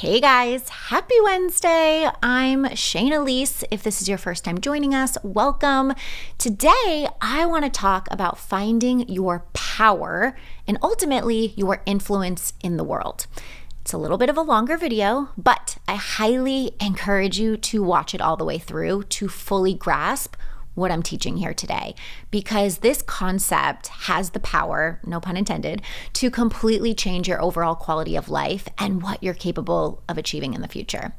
Hey guys, happy Wednesday. I'm Shaina. If this is your first time joining us, welcome. Today, I want to talk about finding your power and ultimately your influence in the world. It's a little bit of a longer video, but I highly encourage you to watch it all the way through to fully grasp what I'm teaching here today, because this concept has the power, no pun intended, to completely change your overall quality of life and what you're capable of achieving in the future.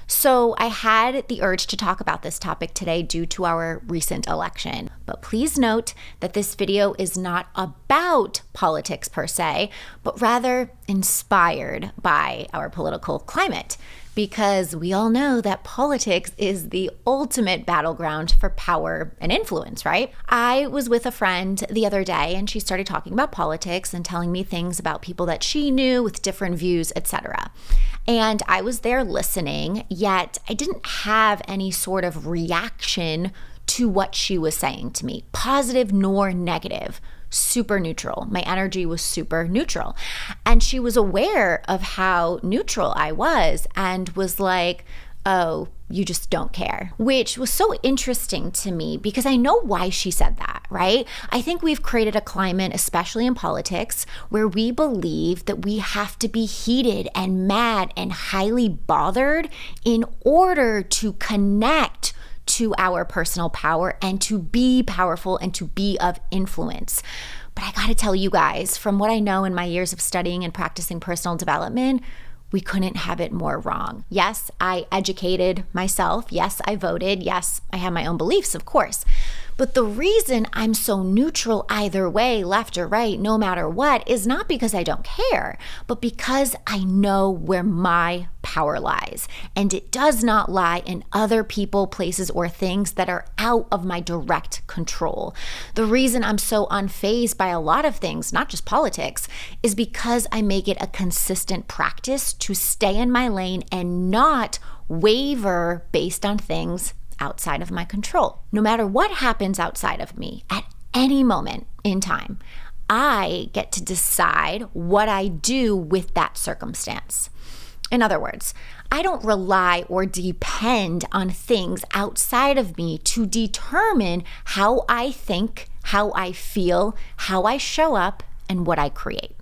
So I had the urge to talk about this topic today due to our recent election. But please note that this video is not about politics per se, but rather inspired by our political climate, because we all know that politics is the ultimate battleground for power and influence, right? I was with a friend the other day and she started talking about politics and telling me things about people that she knew with different views, etc. And I was there listening, yet I didn't have any sort of reaction to what she was saying to me, positive nor negative. Super neutral. My energy was super neutral. And she was aware of how neutral I was and was like, oh, you just don't care, which was so interesting to me because I know why she said that, right? I think we've created a climate, especially in politics, where we believe that we have to be heated and mad and highly bothered in order to connect to our personal power and to be powerful and to be of influence. But I gotta tell you guys, from what I know in my years of studying and practicing personal development, we couldn't have it more wrong. Yes, I educated myself. Yes, I voted. Yes, I have my own beliefs, of course. But the reason I'm so neutral either way, left or right, no matter what, is not because I don't care, but because I know where my power lies. And it does not lie in other people, places, or things that are out of my direct control. The reason I'm so unfazed by a lot of things, not just politics, is because I make it a consistent practice to stay in my lane and not waver based on things outside of my control. No matter what happens outside of me at any moment in time, I get to decide what I do with that circumstance. In other words, I don't rely or depend on things outside of me to determine how I think, how I feel, how I show up, and what I create.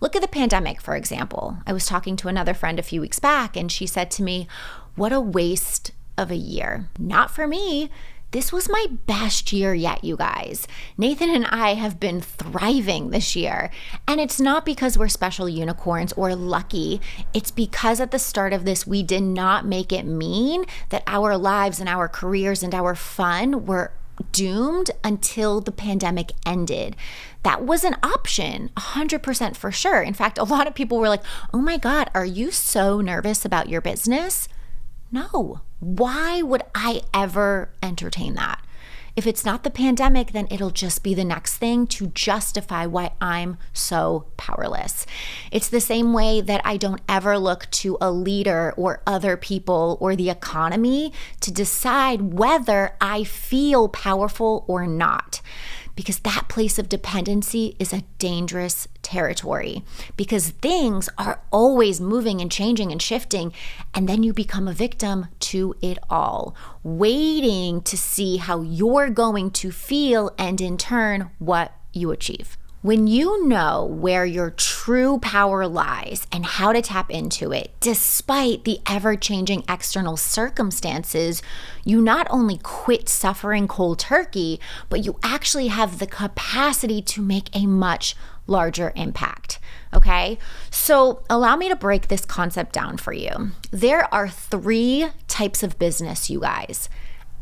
Look at the pandemic, for example. I was talking to another friend a few weeks back, and she said to me, "What a waste of a year." Not for me. This was my best year yet, you guys. Nathan and I have been thriving this year. And it's not because we're special unicorns or lucky. It's because at the start of this, we did not make it mean that our lives and our careers and our fun were doomed until the pandemic ended. That was an option, 100% for sure. In fact, a lot of people were like, "Oh my God, are you so nervous about your business?" No. Why would I ever entertain that? If it's not the pandemic, then it'll just be the next thing to justify why I'm so powerless. It's the same way that I don't ever look to a leader or other people or the economy to decide whether I feel powerful or not. Because that place of dependency is a dangerous territory, because things are always moving and changing and shifting, and then you become a victim to it all, waiting to see how you're going to feel and in turn what you achieve. When you know where your true power lies and how to tap into it, despite the ever-changing external circumstances, you not only quit suffering cold turkey, but you actually have the capacity to make a much larger impact. Okay? So allow me to break this concept down for you. There are 3 types of business, you guys.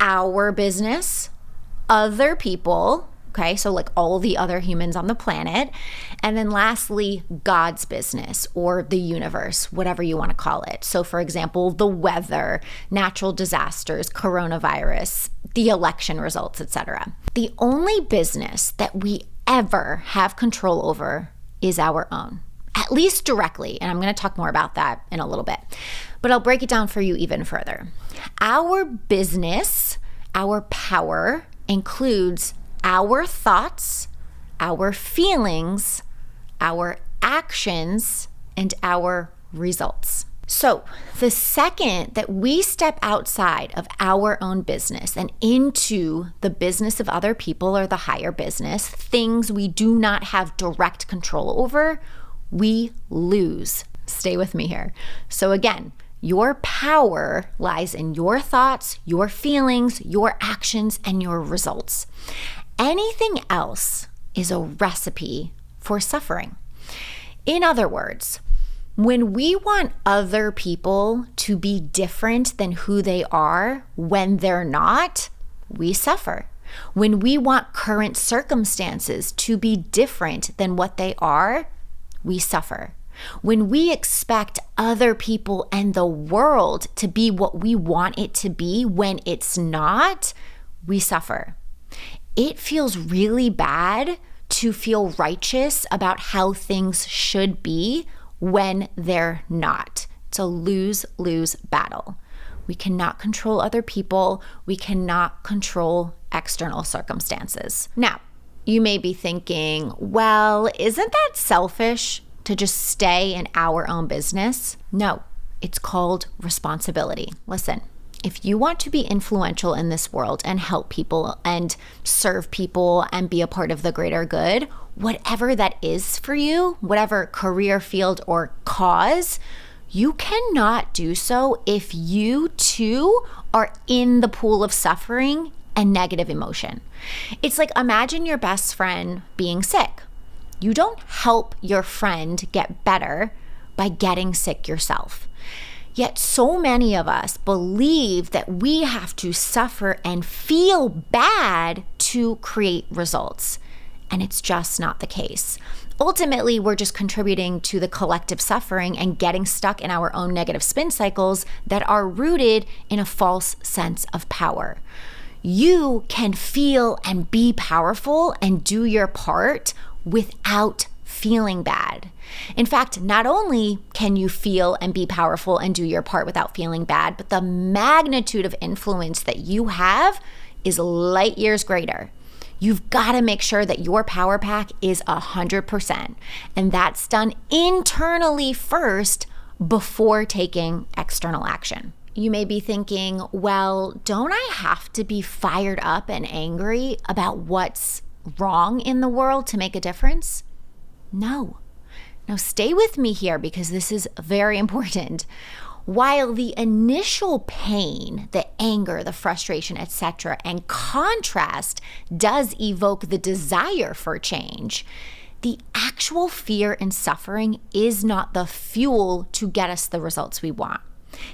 Our business, other people, okay, so like all the other humans on the planet. And then lastly, God's business or the universe, whatever you want to call it. So for example, the weather, natural disasters, coronavirus, the election results, etc. The only business that we ever have control over is our own, at least directly. And I'm going to talk more about that in a little bit, but I'll break it down for you even further. Our business, our power includes our thoughts, our feelings, our actions, and our results. So the second that we step outside of our own business and into the business of other people or the higher business, things we do not have direct control over, we lose. Stay with me here. So again, your power lies in your thoughts, your feelings, your actions, and your results. Anything else is a recipe for suffering. In other words, when we want other people to be different than who they are when they're not, we suffer. When we want current circumstances to be different than what they are, we suffer. When we expect other people and the world to be what we want it to be when it's not, we suffer. It feels really bad to feel righteous about how things should be when they're not. It's a lose-lose battle. We cannot control other people. We cannot control external circumstances. Now, you may be thinking, well, isn't that selfish to just stay in our own business? No, it's called responsibility. Listen, if you want to be influential in this world and help people and serve people and be a part of the greater good, whatever that is for you, whatever career field or cause, you cannot do so if you too are in the pool of suffering and negative emotion. It's like, imagine your best friend being sick. You don't help your friend get better by getting sick yourself. Yet so many of us believe that we have to suffer and feel bad to create results. And it's just not the case. Ultimately, we're just contributing to the collective suffering and getting stuck in our own negative spin cycles that are rooted in a false sense of power. You can feel and be powerful and do your part without feeling bad. In fact, not only can you feel and be powerful and do your part without feeling bad, but the magnitude of influence that you have is light years greater. You've got to make sure that your power pack is 100%. And that's done internally first before taking external action. You may be thinking, well, don't I have to be fired up and angry about what's wrong in the world to make a difference? No. Now stay with me here because this is very important. While the initial pain, the anger, the frustration, etc., and contrast does evoke the desire for change, the actual fear and suffering is not the fuel to get us the results we want.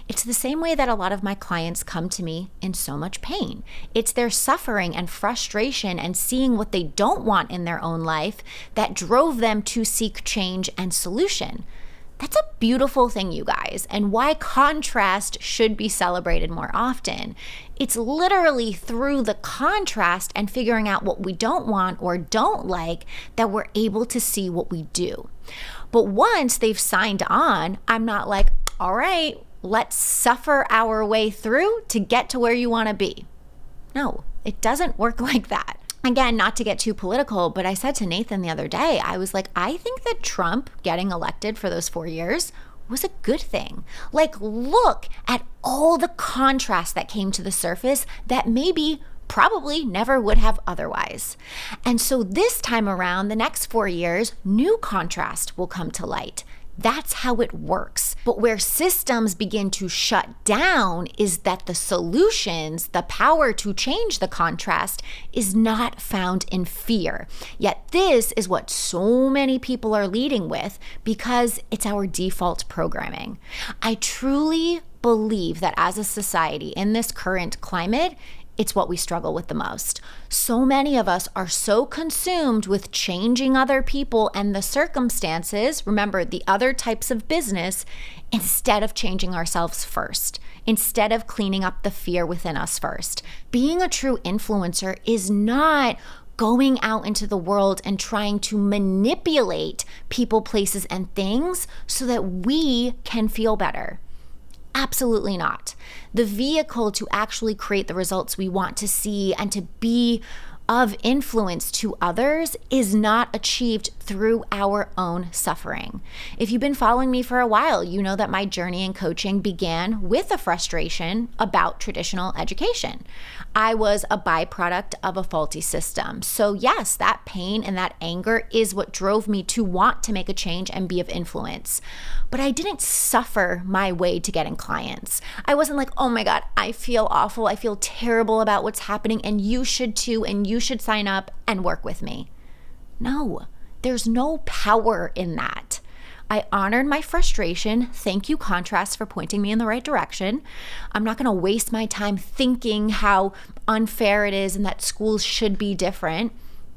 It's the same way that a lot of my clients come to me in so much pain. It's their suffering and frustration and seeing what they don't want in their own life that drove them to seek change and solution. That's a beautiful thing, you guys, and why contrast should be celebrated more often. It's literally through the contrast and figuring out what we don't want or don't like that we're able to see what we do. But once they've signed on, I'm not like, all right, let's suffer our way through to get to where you want to be. No, it doesn't work like that. Again, not to get too political, but I said to Nathan the other day, I was like, I think that Trump getting elected for those 4 years was a good thing. Like, look at all the contrast that came to the surface that maybe probably never would have otherwise. And so this time around, the next 4 years, new contrast will come to light. That's how it works. But where systems begin to shut down is that the solutions, the power to change the contrast, is not found in fear. Yet this is what so many people are leading with because it's our default programming. I truly believe that as a society in this current climate, it's what we struggle with the most. So many of us are so consumed with changing other people and the circumstances, remember the other types of business, instead of changing ourselves first, instead of cleaning up the fear within us first. Being a true influencer is not going out into the world and trying to manipulate people, places, and things so that we can feel better. Absolutely not. The vehicle to actually create the results we want to see and to be of influence to others is not achieved through our own suffering. If you've been following me for a while, you know that my journey in coaching began with a frustration about traditional education. I was a byproduct of a faulty system. So yes, that pain and that anger is what drove me to want to make a change and be of influence. But I didn't suffer my way to getting clients. I wasn't like, oh my God, I feel awful. I feel terrible about what's happening, and you should too, and you should sign up and work with me. No, there's no power in that. I honored my frustration. Thank you, contrast, for pointing me in the right direction. I'm not going to waste my time thinking how unfair it is and that schools should be different.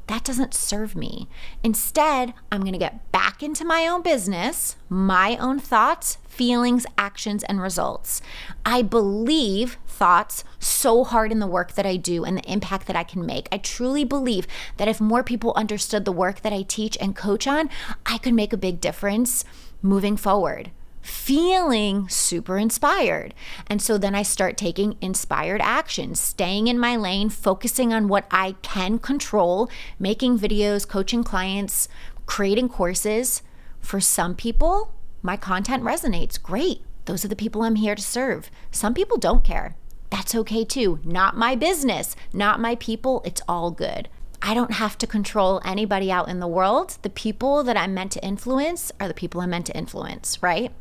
That doesn't serve me. Instead, I'm going to get back into my own business, my own thoughts, feelings, actions, and results. I believe thoughts so hard in the work that I do and the impact that I can make. I truly believe that if more people understood the work that I teach and coach on, I could make a big difference moving forward. Feeling super inspired. And so then I start taking inspired action, staying in my lane, focusing on what I can control, making videos, coaching clients, creating courses. For some people, my content resonates. Great. Those are the people I'm here to serve. Some people don't care. That's okay too. Not my business, not my people. It's all good. I don't have to control anybody out in the world. The people that I'm meant to influence are the people I'm meant to influence, right?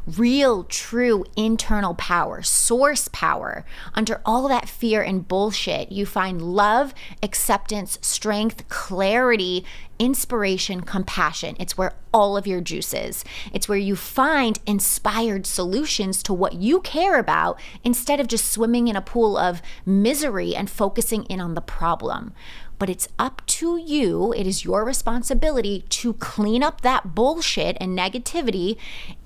Real, true internal power, source power. Under all that fear and bullshit, you find love, acceptance, strength, clarity, inspiration, compassion. It's where all of your juice is. It's where you find inspired solutions to what you care about instead of just swimming in a pool of misery and focusing in on the problem. But it's up to you. It is your responsibility to clean up that bullshit and negativity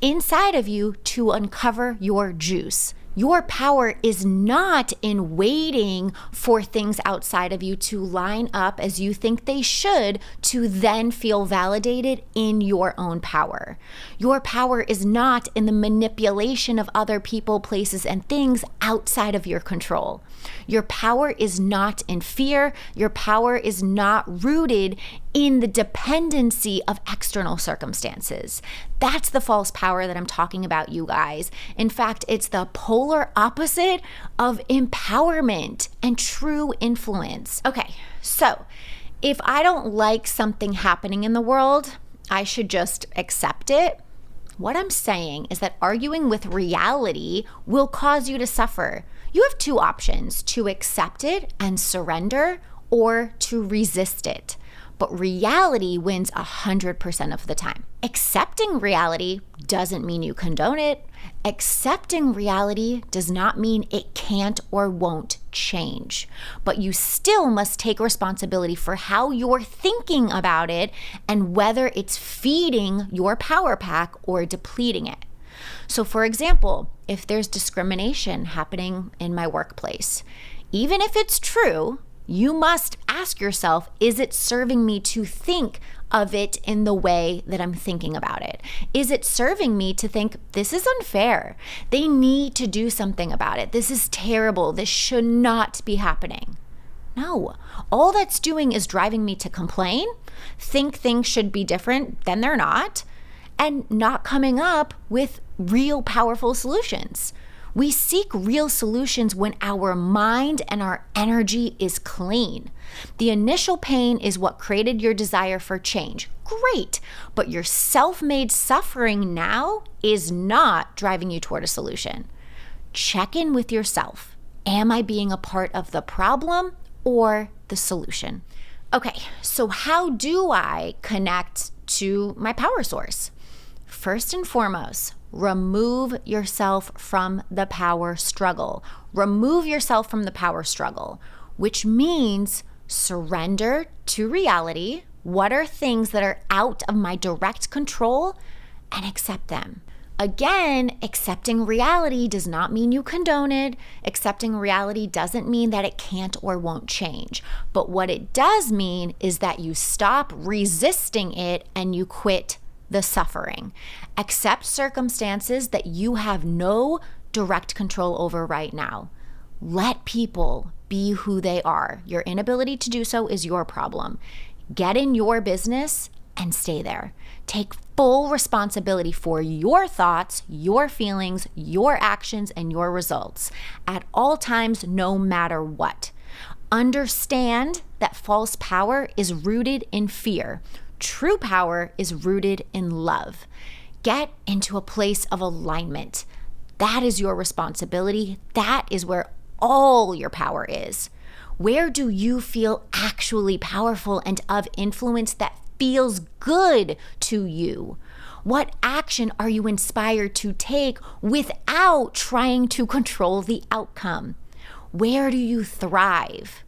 inside of you to uncover your juice. Your power is not in waiting for things outside of you to line up as you think they should to then feel validated in your own power. Your power is not in the manipulation of other people, places, and things outside of your control. Your power is not in fear. Your power is not rooted in the dependency of external circumstances. That's the false power that I'm talking about, you guys. In fact, it's the polar opposite of empowerment and true influence. Okay, so if I don't like something happening in the world, I should just accept it. What I'm saying is that arguing with reality will cause you to suffer. You have two options: to accept it and surrender, or to resist it. But reality wins 100% of the time. Accepting reality doesn't mean you condone it. Accepting reality does not mean it can't or won't change. But you still must take responsibility for how you're thinking about it and whether it's feeding your power pack or depleting it. So for example, if there's discrimination happening in my workplace, even if it's true, you must ask yourself, is it serving me to think of it in the way that I'm thinking about it? Is it serving me to think, this is unfair? They need to do something about it. This is terrible. This should not be happening. No, all that's doing is driving me to complain, think things should be different, then they're not, and not coming up with real powerful solutions. We seek real solutions when our mind and our energy is clean. The initial pain is what created your desire for change. Great, but your self-made suffering now is not driving you toward a solution. Check in with yourself. Am I being a part of the problem or the solution? Okay, so how do I connect to my power source? First and foremost, remove yourself from the power struggle. Remove yourself from the power struggle, which means surrender to reality. What are things that are out of my direct control, and accept them. Again, accepting reality does not mean you condone it. Accepting reality doesn't mean that it can't or won't change. But what it does mean is that you stop resisting it and you quit the suffering. Accept circumstances that you have no direct control over right now. Let people be who they are. Your inability to do so is your problem. Get in your business and stay there. Take full responsibility for your thoughts, your feelings, your actions, and your results at all times, no matter what. Understand that false power is rooted in fear. True power is rooted in love. Get into a place of alignment. That is your responsibility. That is where all your power is. Where do you feel actually powerful and of influence that feels good to you? What action are you inspired to take without trying to control the outcome? Where do you thrive?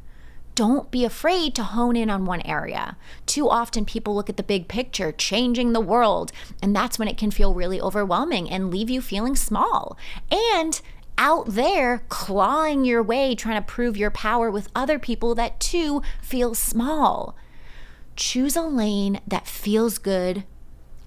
Don't be afraid to hone in on one area. Too often people look at the big picture, changing the world, and that's when it can feel really overwhelming and leave you feeling small. And out there clawing your way, trying to prove your power with other people that too feel small. Choose a lane that feels good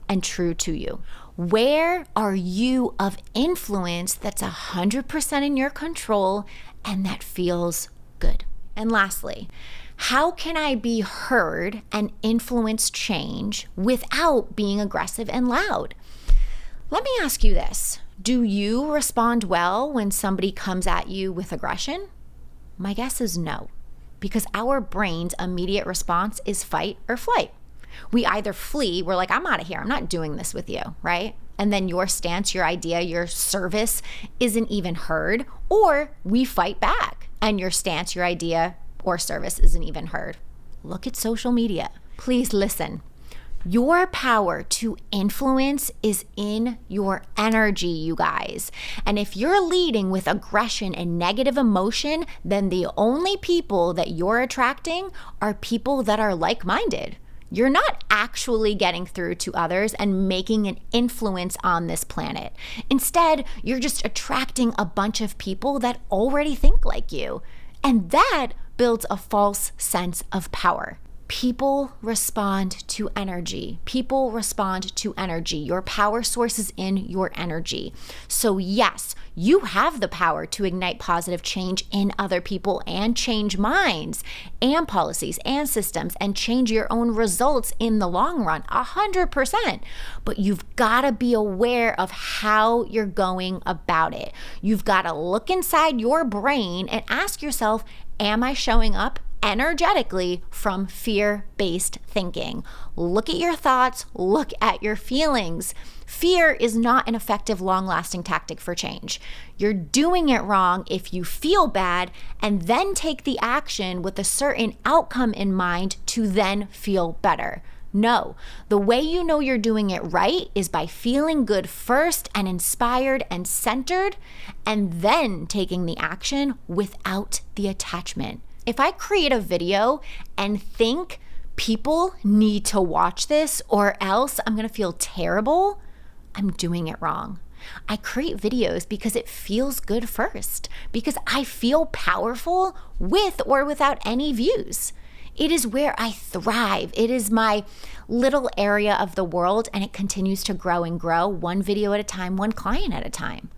and true to you. Where are you of influence that's 100% in your control and that feels good? And lastly, how can I be heard and influence change without being aggressive and loud? Let me ask you this. Do you respond well when somebody comes at you with aggression? My guess is no, because our brain's immediate response is fight or flight. We either flee, we're like, I'm out of here, I'm not doing this with you, right? And then your stance, your idea, your service isn't even heard, or we fight back and your stance, your idea, or service isn't even heard. Look at social media. Please listen. Your power to influence is in your energy, you guys. And if you're leading with aggression and negative emotion, then the only people that you're attracting are people that are like-minded. You're not actually getting through to others and making an influence on this planet. Instead, you're just attracting a bunch of people that already think like you. And that builds a false sense of power. People respond to energy. People respond to energy. Your power source is in your energy. So yes, you have the power to ignite positive change in other people and change minds and policies and systems and change your own results in the long run, 100%. But you've got to be aware of how you're going about it. You've got to look inside your brain and ask yourself, am I showing up energetically from fear-based thinking? Look at your thoughts, look at your feelings. Fear is not an effective, long-lasting tactic for change. You're doing it wrong if you feel bad and then take the action with a certain outcome in mind to then feel better. No, the way you know you're doing it right is by feeling good first and inspired and centered, and then taking the action without the attachment. If I create a video and think people need to watch this or else I'm going to feel terrible, I'm doing it wrong. I create videos because it feels good first, because I feel powerful with or without any views. It is where I thrive. It is my little area of the world, and it continues to grow and grow, one video at a time, one client at a time.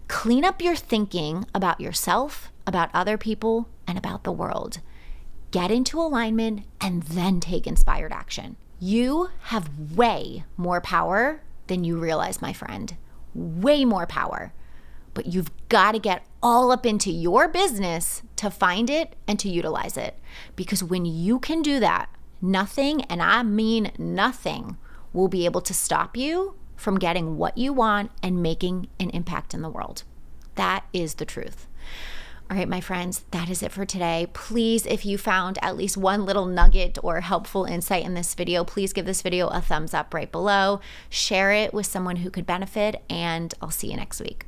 Clean up your thinking about yourself, about other people, and about the world. Get into alignment and then take inspired action. You have way more power than you realize, my friend. Way more power. But you've got to get all up into your business to find it and to utilize it. Because when you can do that, nothing, and I mean nothing, will be able to stop you from getting what you want and making an impact in the world. That is the truth. All right, my friends, that is it for today. Please, if you found at least one little nugget or helpful insight in this video, please give this video a thumbs up right below. Share it with someone who could benefit, and I'll see you next week.